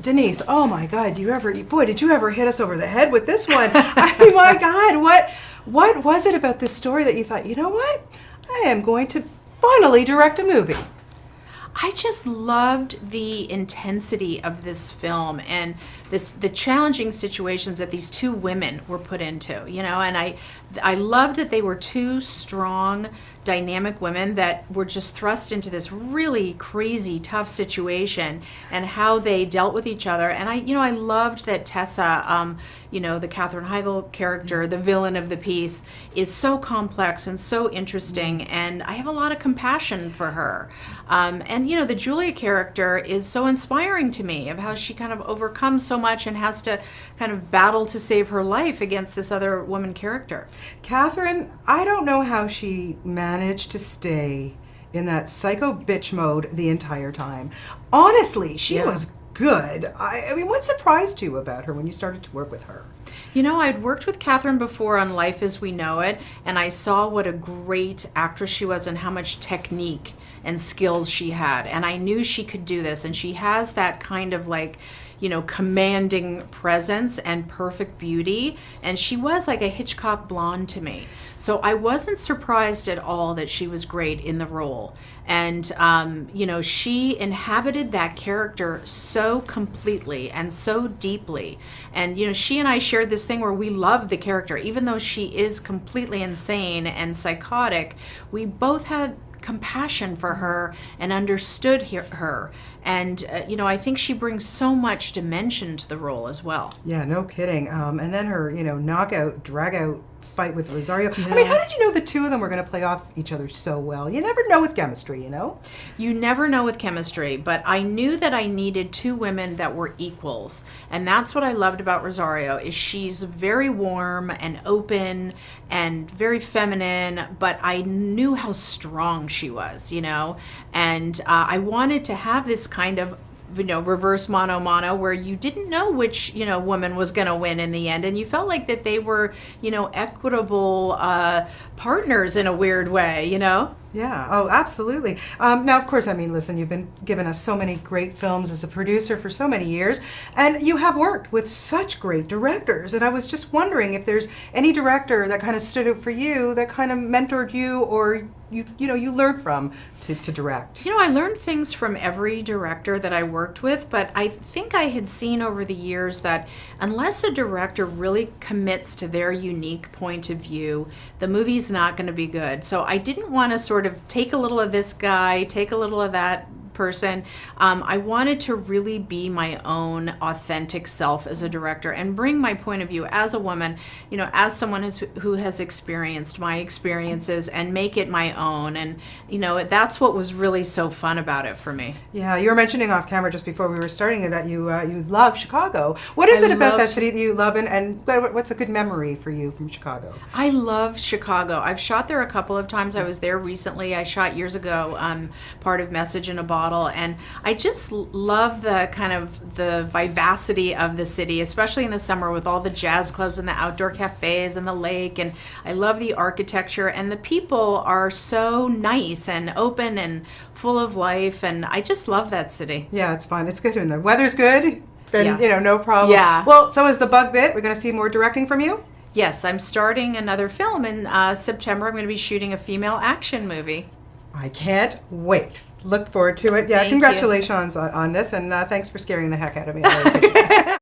Denise, oh my God, did you ever hit us over the head with this one? I mean, my God, what was it about this story that you thought, you know what? I am going to finally direct a movie. I just loved the intensity of this film and the challenging situations that these two women were put into, and I loved that they were two strong, dynamic women that were just thrust into this really crazy, tough situation and how they dealt with each other. And I loved that Tessa, the Katherine Heigl character, the villain of the piece, is so complex and so interesting, and I have a lot of compassion for her. And the Julia character is so inspiring to me, of how she kind of overcomes so much and has to kind of battle to save her life against this other woman character. Katherine, I don't know how she managed to stay in that psycho bitch mode the entire time. Honestly, she was good. I mean, what surprised you about her when you started to work with her? I'd worked with Katherine before on Life as We Know It, and I saw what a great actress she was and how much technique and skills she had. And I knew she could do this, and she has that kind of commanding presence and perfect beauty. And she was like a Hitchcock blonde to me. So I wasn't surprised at all that she was great in the role. And, she inhabited that character so completely and so deeply. And, she and I shared this thing where we loved the character. Even though she is completely insane and psychotic, we both had compassion for her and understood her. And, I think she brings so much dimension to the role as well. Yeah, no kidding. And then her, knockout, drag-out fight with Rosario. Yeah. I mean, how did you know the two of them were going to play off each other so well? You never know with chemistry, You never know with chemistry, but I knew that I needed two women that were equals. And that's what I loved about Rosario, is she's very warm and open and very feminine, but I knew how strong she was, And I wanted to have this kind of reverse mano where you didn't know which woman was going to win in the end, and you felt like that they were equitable partners in a weird way. Yeah, oh, absolutely. Now, of course, I mean, listen, you've been giving us so many great films as a producer for so many years, and you have worked with such great directors, and I was just wondering if there's any director that kind of stood out for you, that kind of mentored you, or you learned from to direct. I learned things from every director that I worked with, but I think I had seen over the years that unless a director really commits to their unique point of view, the movie's not going to be good. So I didn't want to sort of take a little of this guy, take a little of that person. I wanted to really be my own authentic self as a director and bring my point of view as a woman, as someone who has experienced my experiences, and make it my own. And, that's what was really so fun about it for me. Yeah, you were mentioning off camera just before we were starting that you love Chicago. What is it about that city that you love, and what's a good memory for you from Chicago? I love Chicago. I've shot there a couple of times. I was there recently. I shot years ago part of Message in a Bottle. And I just love the kind of the vivacity of the city, especially in the summer with all the jazz clubs and the outdoor cafes and the lake. And I love the architecture, and the people are so nice and open and full of life. And I just love that city. Yeah, it's fun. It's good when the weather's good. Then, no problem. Yeah. Well, so is the bug bit. We're going to see more directing from you? Yes, I'm starting another film in September. I'm going to be shooting a female action movie. I can't wait. Look forward to it. Yeah, Thank congratulations on this, and thanks for scaring the heck out of me.